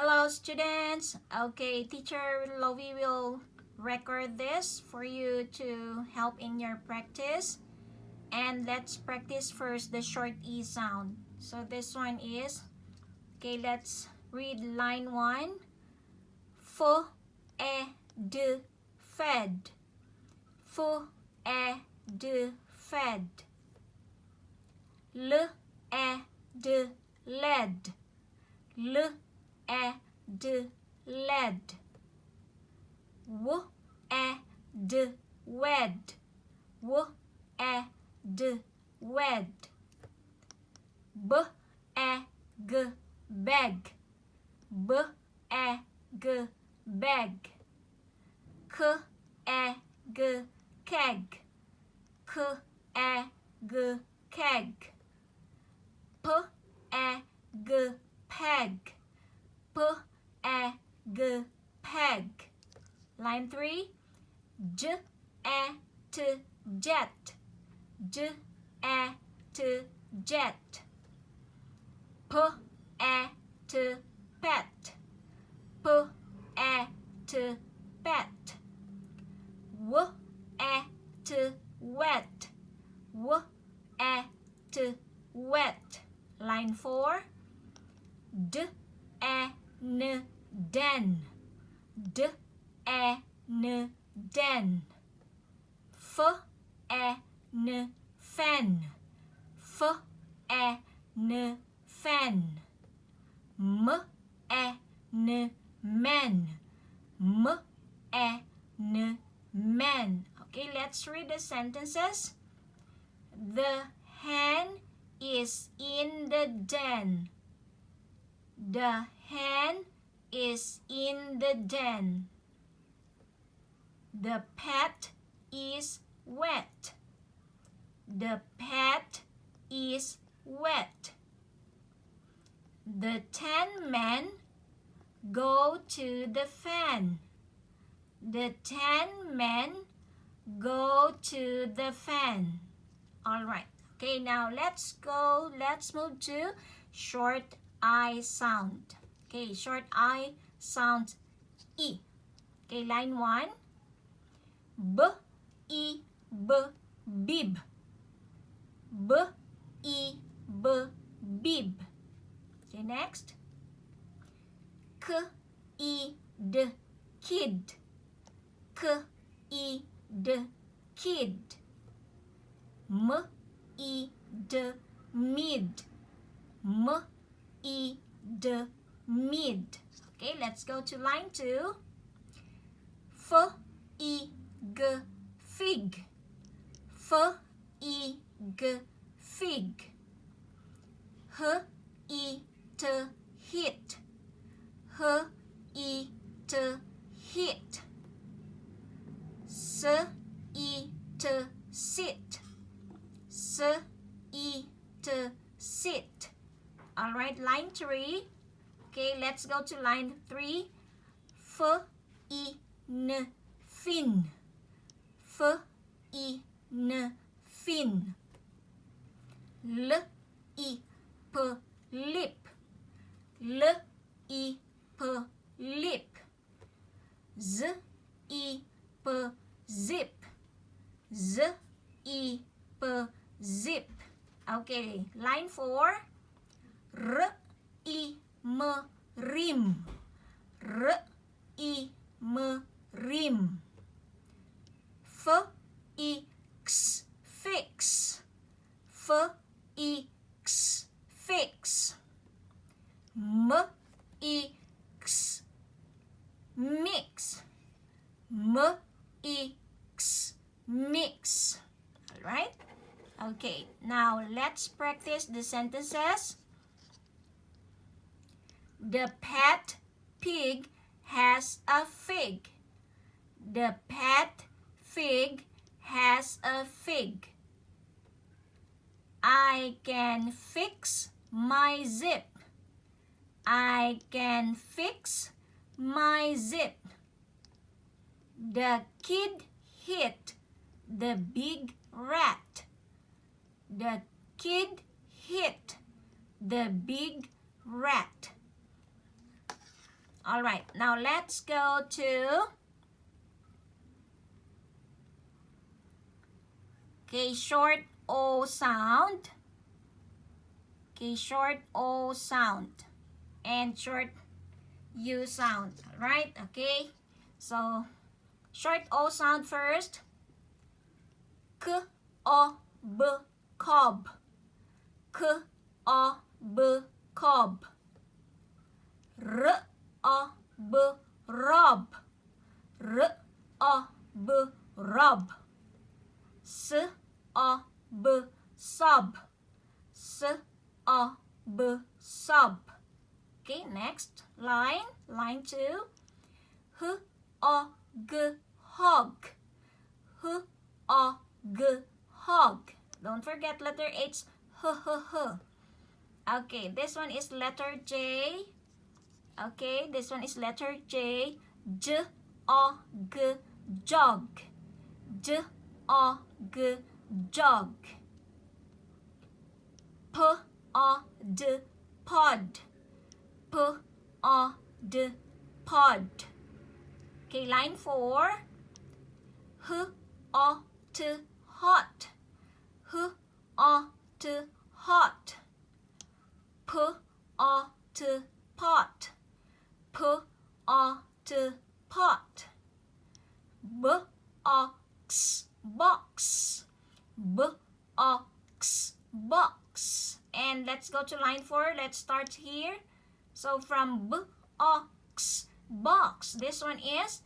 Hello students. Okay, teacher Lovie will record this for you to help in your practice. And let's practice first the short E sound. So this one is, okay, let's read line 1. F, E, D, fed. F, E, D, fed. L, E, D, led. L, E, D, led. W, E, D, wed. W, E, D, wed. B, E, G, beg. B, E, G, beg. K, E, G, keg. K, E, G, keg. P, E, G, peg. P, E, G, peg. Line 3. J, E, T, jet. J, E, T, jet. P, E, T, pet. P, E, T, pet. W, E, T, wet. W, E, T, wet. Line 4. D, E, N, den. D, E, N, den. F, E, N, fen. F, E, N, fen. M, E, N, men. M, E, N, men. Okay, let's read the sentences. The hen is in the den. The hen is in the den. The pet is wet. The pet is wet. The 10 men go to the fan. The 10 men go to the fan. All right. Okay, now let's move to short I sound. Okay, short I sound E. Okay, line 1. B, E, B, bib. B, E, B, bib. Okay, next. K, E, D, kid. K, E, D, kid. M, E, D, mid. M, E, D, mid. Okay, let's go to line 2. F, E, G, fig. F, E, G, fig. H, E, T, hit. H, E, T, hit. S, E, T, sit. S, E, T, sit. All right, line 3. Okay, let's go to line 3. F, E, N, fin. F, E, N, fin. L, E, P, lip. L, E, P, lip. Z, E, P, zip. Z, E, P, zip. Okay, line 4. R, E, M, rim. R, E, M, rim. F, E, X, fix. F, E, X, fix. M, E, X, mix. M, E, X, mix. All right? Okay, now let's practice the sentences. The pet pig has a fig. The pet fig has a fig. I can fix my zip. I can fix my zip. The kid hit the big rat. The kid hit the big rat. All right, now let's go to short O sound. Short O sound and short U sound, right? Okay, so short O sound first. K, O, B, cob. K, O, B, cob. R, O, B, rob. R, O, B, rob. S, O, B, sob. S, O, B, sob. Okay, next line, line 2. H, O, G, hog. H, O, G, hog. Don't forget letter H, h. Okay, this one is letter J. Okay, this one is letter J. J, O, G, jog. J, O, G, jog. P, O, D, pod. P, O, D, pod. Okay, line 4. H, O, T, hot. H, O, T, hot. P, O, T, pot. P, O, T, pot. B, ox, box. B, ox, box. And let's go to line 4. Let's start here. So from B, ox, box. This one is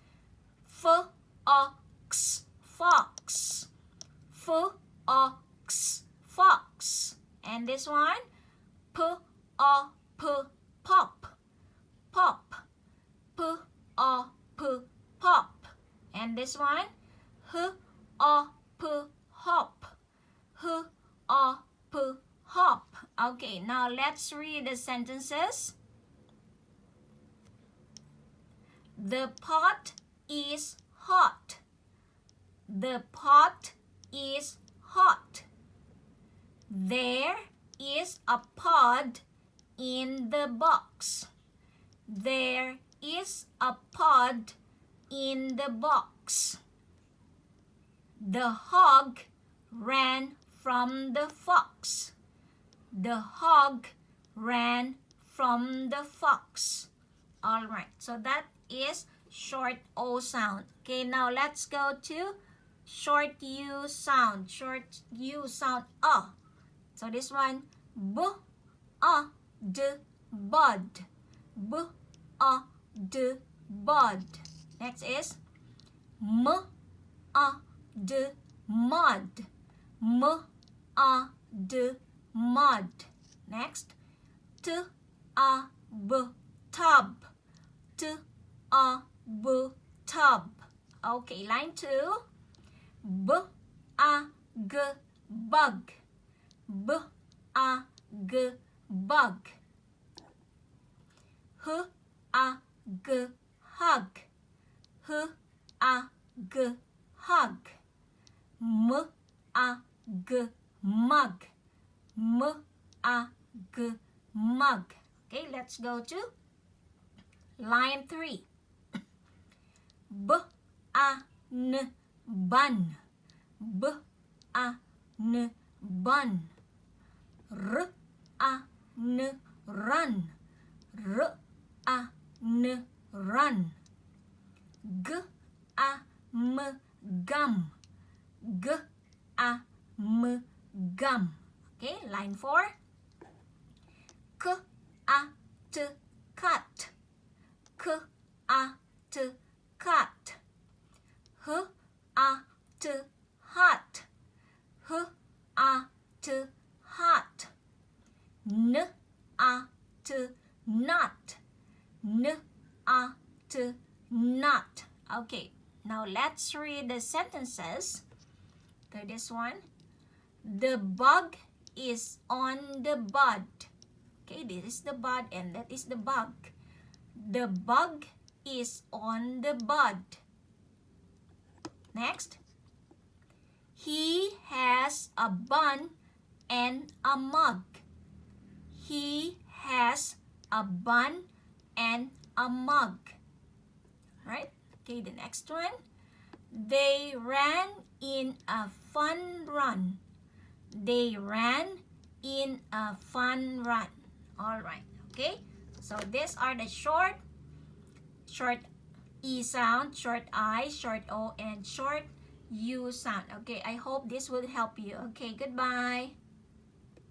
F, ox, fox. F, ox, fox. And this one, P, O, P, pop. Pop. P, O, P, pop. And this one, H, O, P, hop. H, O, P, hop. Okay, now let's read the sentences. The pot is hot. The pot is hot. There is a pod in the box. There is a pod in the box. The hog ran from the fox. The hog ran from the fox. All right, so that is short O sound. Okay, now let's go to short U sound. Short U sound, So this one, B, A, D, bud. B, A, D, bud. Next is M, A, D, mud. M, A, D, mud. Next, T, A, B, tub. T, A, B, tub. Okay, line 2. B, A, G, bug. B, A, G, bug. H, A, G, hug. H, A, G, hug. M, A, G, mug. M, A, G, mug. Okay, let's go to line 3. B, A, N, bun. B, A, N, bun. R, A, N, run. R, A, N, run. G, A, M, gum. G, A, M, gum. Okay, line 4. K, A, T, cut. K, A, T, cut. H, A, T, hot. H, A, T, hot. N, A, T, nut. N, A, T, nut. Okay, now let's read the sentences. Okay, this one. The bug is on the bud. Okay, this is the bud and that is the bug. The bug is on the bud. Next. He has a bun and a mug. He has a bun and a mug. Right? Okay, the next one. They ran in a fun run. They ran in a fun run. All right. Okay. So these are the short E sound, short I, short O, and short U sound. Okay, I hope this will help you. Okay, goodbye.